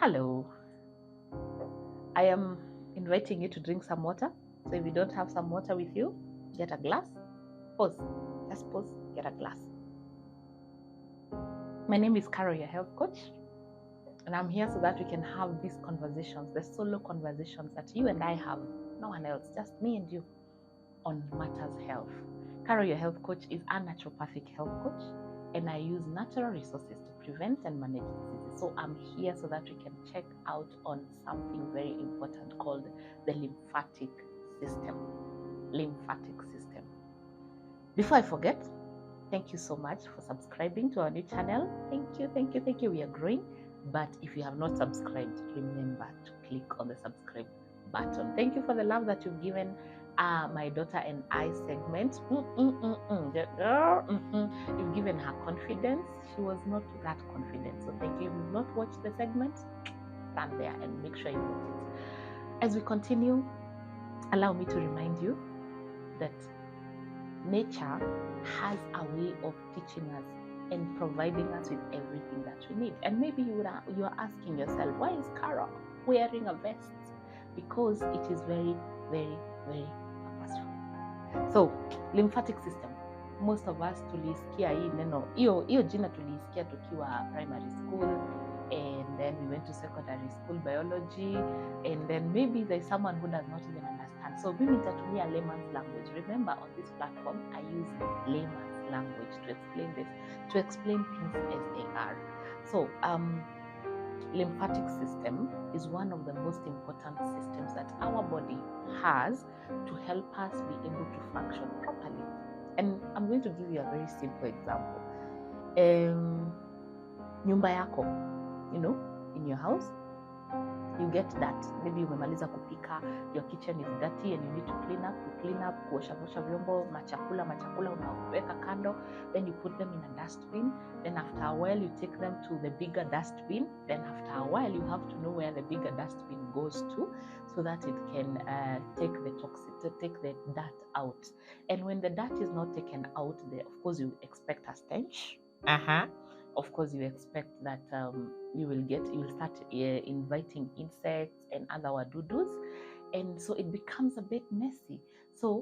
Hello. I am inviting you to drink some water. So if you don't have some water with you, get a glass. Pause. Just pause. Get a glass. My name is Carol, your health coach. And I'm here so that we can have these conversations, the solo conversations that you and I have, no one else, just me and you, on matters health. Carol, your health coach, is a naturopathic health coach, and I use natural resources to prevent and manage diseases. So I'm here so that we can check out on something very important called the lymphatic system. Lymphatic system. Before I forget, thank you so much for subscribing to our new channel. Thank you. We are growing. But if you have not subscribed, remember to click on the subscribe button. Thank you for the love that you've given my daughter and I segment. The girl, you've given her confidence. She was not that confident. So thank you. If you've not watched the segment, stand there and make sure you watch it. As we continue, allow me to remind you that nature has a way of teaching us and providing us with everything that we need. And maybe you are asking yourself, why is Carol wearing a vest? Because it is very, very, very purposeful. So, lymphatic system. Most of us tulisikia hii neno, hiyo jina tulisikia tukiwa primary school, and then we went to secondary school biology, and then maybe there's someone who does not even understand. So mimi nitatumia layman's language. Remember, on this platform I use layman's language to explain this, to explain things as they are. So lymphatic system is one of the most important systems that our body has to help us be able to function properly. And I'm going to give you a very simple example. Nyumba yako, in your house, you get that. Maybe umemaliza kupika, your kitchen is dirty and you need to clean up, kuosha vyombo, machakula unaweka kando, then you put them in a dustbin. Then after a while you take them to the bigger dustbin. Then after a while you have to know where the bigger dustbin goes to, so that it can take the dirt out. And when the dirt is not taken out, of course you expect a stench. Of course, you expect that you will start inviting insects and other wadudus, and so it becomes a bit messy. So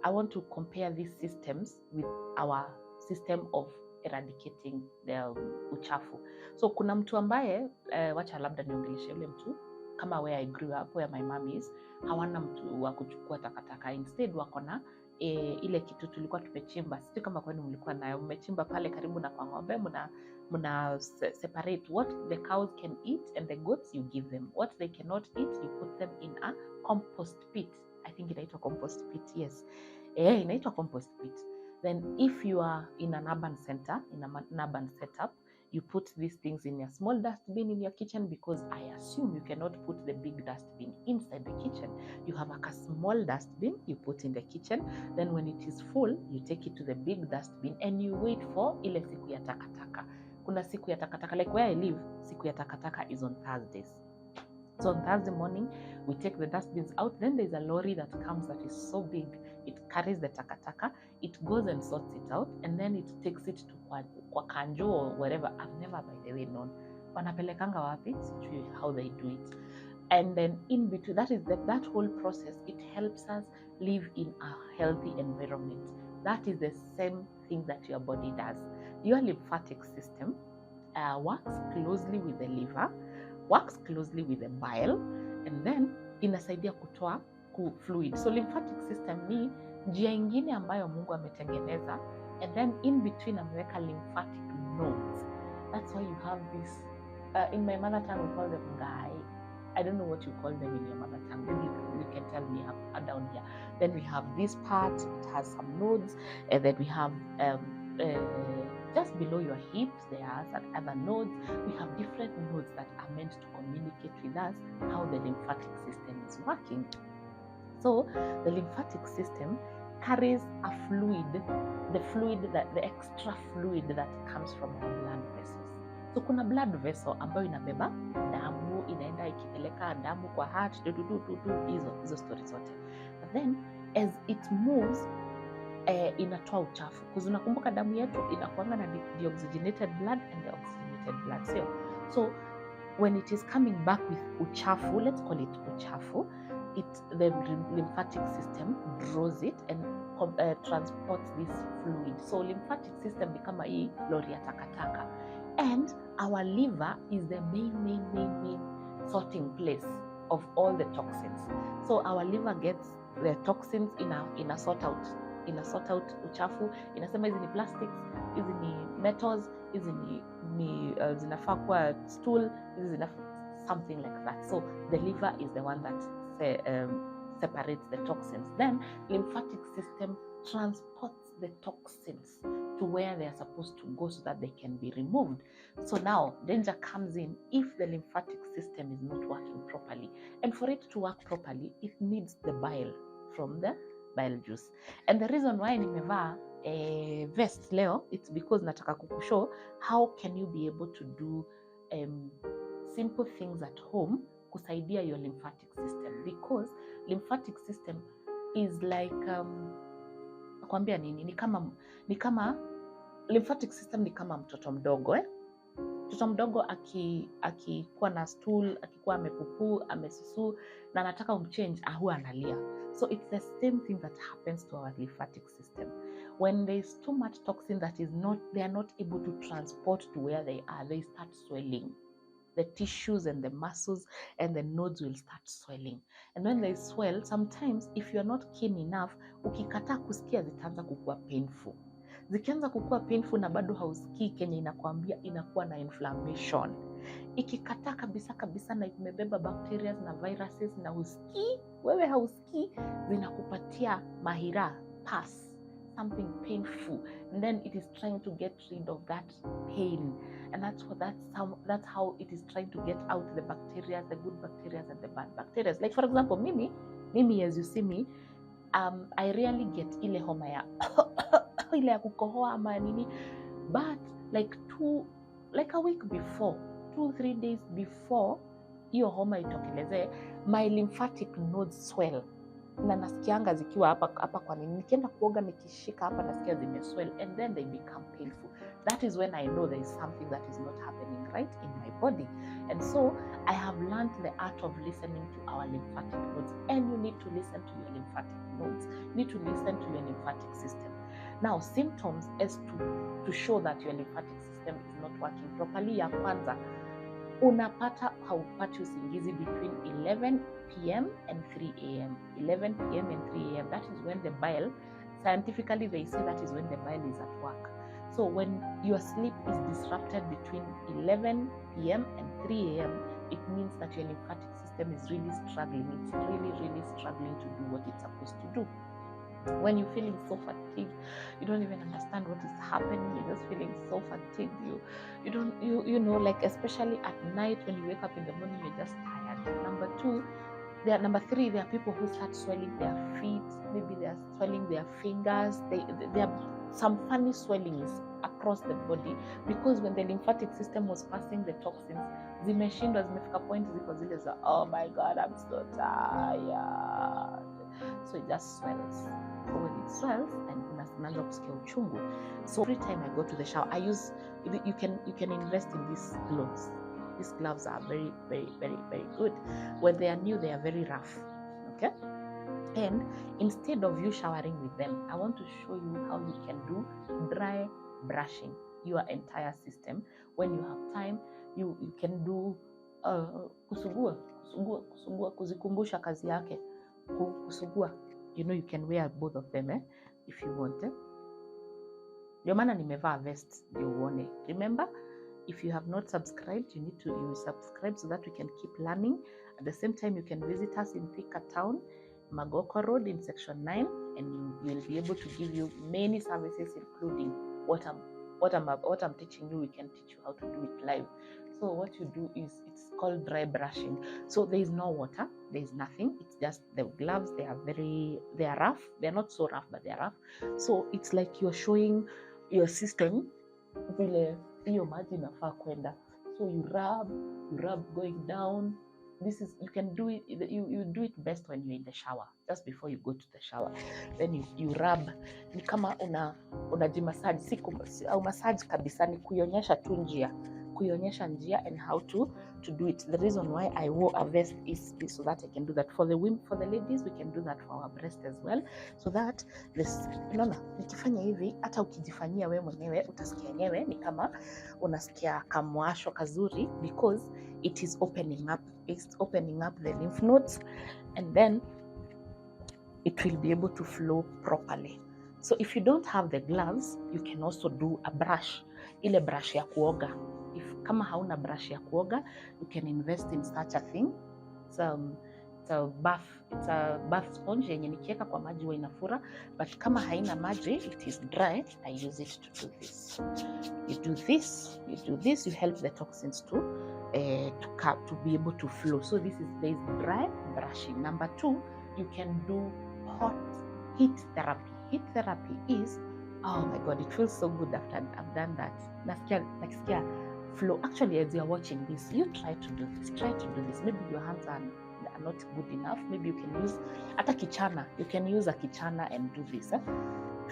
I want to compare these systems with our system of eradicating the uchafu. So kuna mtu ambaye wacha labda niongeleshe yule mtu kama where I grew up, where my mom is, hawana mtu wa kuchukua takataka. Instead wako na ile kitu tulikuwa tumechimba, sio kama kwenu mlikuwa nayo, mmechimba pale karibu na kwa ng'ombe, muna separate what the cows can eat and the goats you give them. What they cannot eat, you put them in a compost pit. I think inaitwa compost pit, yes. Inaitwa compost pit. Then if you are in an urban center, in an urban setup, you put these things in a small dustbin in your kitchen, because I assume you cannot put the big dustbin inside the kitchen. You have a small dustbin you put in the kitchen. Then when it is full, you take it to the big dustbin and you wait for ile siku ya takataka. Kuna siku ya takataka, like where I live, siku ya takataka is on Thursdays. So on Thursday morning, we take the dustbins out. Then there's a lorry that comes that is so big. It carries the takataka. It goes and sorts it out. And then it takes it to kwa Kanjo or wherever. I've never, by the way, known. Wanapelekanga wapi? Sijui how they do it. And then in between, that whole process, it helps us live in a healthy environment. That is the same thing that your body does. Your lymphatic system works closely with the liver, works closely with the bile, and then inasaidia kutoa fluid. So lymphatic system ni njia ingine ambayo Mungu ametengeneza, and then in between ameweka lymphatic nodes. That's why you have this, in my mother tongue we call them gai. I don't know what you call them in your mother tongue. Maybe you can tell me down here. Then we have this part, it has some nodes, and then we have just below your hips, there are some other nodes. We have different nodes that are meant to communicate with us how the lymphatic system is working. So the lymphatic system carries a fluid, the extra fluid that comes from our blood vessels. So kuna blood vessel ambayo inabeba damu, inaenda ikipeleka damu kwa heart, hizo stories zote. But then as it moves, inatoa uchafu. Because unakumbuka damu yetu inakuanga na deoxygenated blood and deoxygenated blood. So when it is coming back with uchafu, let's call it uchafu, the lymphatic system draws it and transports this fluid. So lymphatic system ni kama hii lori ya takataka, and our liver is the main sorting place of all the toxins. So our liver gets the toxins in a sort out uchafu, inasema hizi ni plastics, hizi ni metals, hizi ni zinafaa kuwa stool, hizi something like that. So the liver is the one that separates the toxins. Then lymphatic system transports the toxins to where they are supposed to go so that they can be removed. So now danger comes in if the lymphatic system is not working properly. And for it to work properly, it needs the bile from the bile juice. And the reason why nimevaa a vest leo, it's because nataka kukushow how can you be able to do simple things at home kusaidia your lymphatic system, because lymphatic system is like nakwambia nini, ni kama lymphatic system ni kama mtoto mdogo mtoto mdogo akikuwa na stool, akikuwa amepupu, amesusu na anataka umchange, huwa analia. So it's the same thing that happens to our lymphatic system. When there is too much toxin they are not able to transport to where they are, they start swelling. The tissues and the muscles and the nodes will start swelling. And when they swell, sometimes if you're not keen enough, ukikataa kusikia zitaanza kukua painful. Zikianza kukua painful na bado hausikii kenye inakwambia, inakuwa na inflammation. Ikikataa kabisa na imebeba bacteria na viruses na husikii, wewe hausikii, zinakupatia mahira, pus, something painful, and then it is trying to get rid of that pain, and that's how it is trying to get out the bacteria, the good bacteria and the bad bacteria. Like for example, mimi as you see me, I rarely get ile homa ya ile ya kukohoa ama nini, but like a week before, 2-3 days before hiyo homa itokeleze, my lymphatic nodes swell na nasikianga zikiwa hapa kwa nini, nikienda kuoga nikishika hapa nasikia zimeswell, and then they become painful. That is when I know there is something that is not happening right in my body. And so I have learned the art of listening to our lymphatic nodes, and you need to listen to your lymphatic nodes. You need to listen to your lymphatic system. Now, symptoms as to show that your lymphatic system is not working properly. Ya kwanza, unapata haupati usingizi between 11 p.m. and 3 a.m. 11 p.m. and 3 a.m. That is when the bile, scientifically they say that is when the bile is at work. So when your sleep is disrupted between 11 p.m. and 3 a.m., it means that your lymphatic system is really struggling. It's really struggling to do what it's supposed to do. When you're feeling so fatigued, you don't even understand what is happening. You're just feeling so fatigued. You know, like especially at night when you wake up in the morning, you're just tired. Number 3, there are people who start swelling their feet. Maybe they are swelling their fingers. There are some funny swellings across the body, because when the lymphatic system was passing the toxins, zimefika point ziko zile za, oh my God, I'm so tired. So it just swells. So when it swells, and unaanza kusikia uchungu. So every time I go to the shower, you can invest in these gloves. These gloves are very good. When they are new, they are very rough. Okay? And instead of you showering with them, I want to show you how you can do dry brushing your entire system. When you have time, you can do kusugua, kuzikumbusha kazi yake, kusugua. You know, you can wear both of them if you want. Ndio maana nimevaa vest ndio uone. Remember, if you have not subscribed, you need to subscribe so that we can keep learning. At the same time, you can visit us in Thika town, Magoko Road in section 9, and we'll be able to give you many services, including what I'm teaching you. We can teach you how to do it live. So what you do is, it's called dry brushing. So there is no water, there is nothing. It's just the gloves. They are rough. They're not so rough, but they're rough. So it's like you're showing your system vile hiyo maji inafaa kwenda. So you rub going down. You can do it. You do it best when you're in the shower, just before you go to the shower. Then you rub. Ni kama unajimassage, au massage kabisa, ni kuionyesha tu njia. kuionyesha njia and how to do it. The reason why I wore a vest is so that I can do that for the women, for the ladies. We can do that for our breast as well, so that this, unaona, nikifanya hivi hata ukijifanyia wewe mwenyewe utasikia yenyewe ni kama unasikia kamwasho kazuri, because it is opening up the lymph nodes, and then it will be able to flow properly. So if you don't have the gloves, you can also do a brush, ile brush ya kuoga. If kama hauna brush ya kuoga, you can invest in such a thing. It's a bath sponge yenye nikiweka kwa maji huwa inafura, but kama haina maji, it is dry, I use it to do this. You do this, you help the toxins to be able to flow. So this is dry brushing. Number 2, you can do hot heat therapy. Heat therapy is, oh my god, it feels so good after I've done that. Nasikia flow. Actually, as you're watching this, you try to do this. Maybe your hands are not good enough. Maybe you can use ata kichana. You can use a kichana and do this.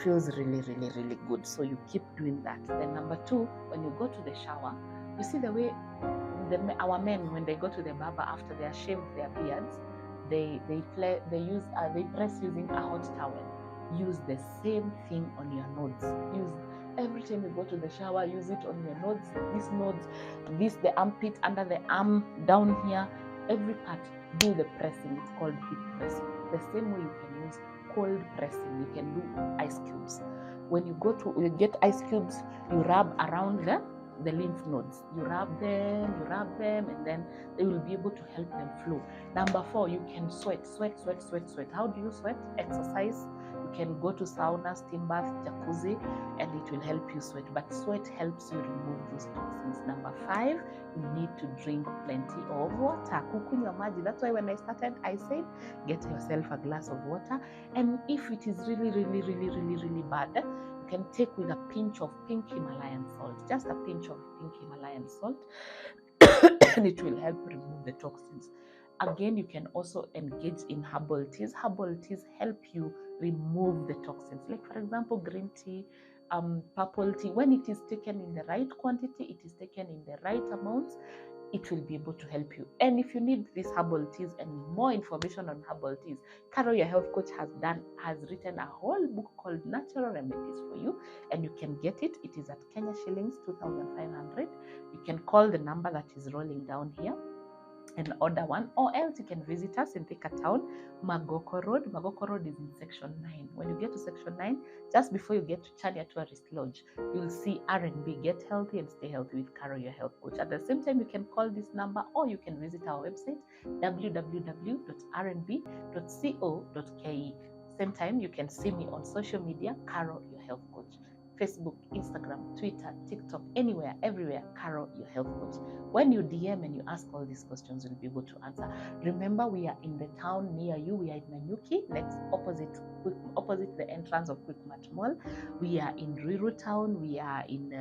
Feels really, really, really good. So you keep doing that. Then number 2, when you go to the shower, you see the way our men, when they go to the barber after they have shaved their beards, they press using a hot towel. Use the same thing on your nodes. Use every time you go to the shower, use it on your nodes. These nodes, the armpit, under the arm, down here, every part, do the pressing. It's called heat pressing. The same way you can use cold pressing. You can do ice cubes. When you get ice cubes, you rub around the lymph nodes. You rub them, and then they will be able to help them flow. Number 4, you can sweat. How do you sweat? Exercise. You can go to sauna, steam bath, jacuzzi, and it will help you sweat. But sweat helps you remove those toxins. Number 5, you need to drink plenty of water. Kukunywa maji. That's why when I started, I said, get yourself a glass of water. And if it is really, really, really, really, really bad, you can take with a pinch of pink Himalayan salt. Just a pinch of pink Himalayan salt. And it will help remove the toxins. Again, you can also engage in herbal teas. Herbal teas help you remove the toxins. Like, for example, green tea, purple tea. When it is taken in the right quantity, it is taken in the right amounts, it will be able to help you. And if you need these herbal teas and more information on herbal teas, Caro, your health coach, has written a whole book called Natural Remedies for you, and you can get it. It is at Kenya shillings 2,500. You can call the number that is rolling down here and order one, or else you can visit us in Thika town, Magoko Road. Magoko Road is in section 9. When you get to section 9, just before you get to Chania Tourist Lodge, you'll see R&B, Get Healthy and Stay Healthy with Caro, your health coach. At the same time, you can call this number, or you can visit our website, www.rnb.co.ke. Same time, you can see me on social media, Caro, your health coach. Facebook, Instagram, Twitter, TikTok, anywhere, everywhere, Caro, your health coach. When you DM and you ask all these questions, we'll be able to answer. Remember, we are in the town near you. We are in Nanyuki, next opposite the entrance of Quickmart Mall. We are in Ruiru town. We are in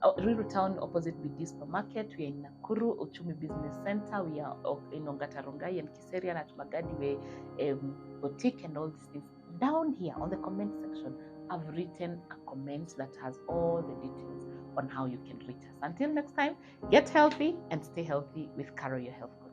Ruiru town opposite BD Supermarket. We are in Nakuru, Uchumi Business Center. We are in Rongai Kiserian at Magadi Boutique and all these things. Down here on the comment section, I've written a comment that has all the details on how you can reach us. Until next time, get healthy and stay healthy with Caro, your health coach.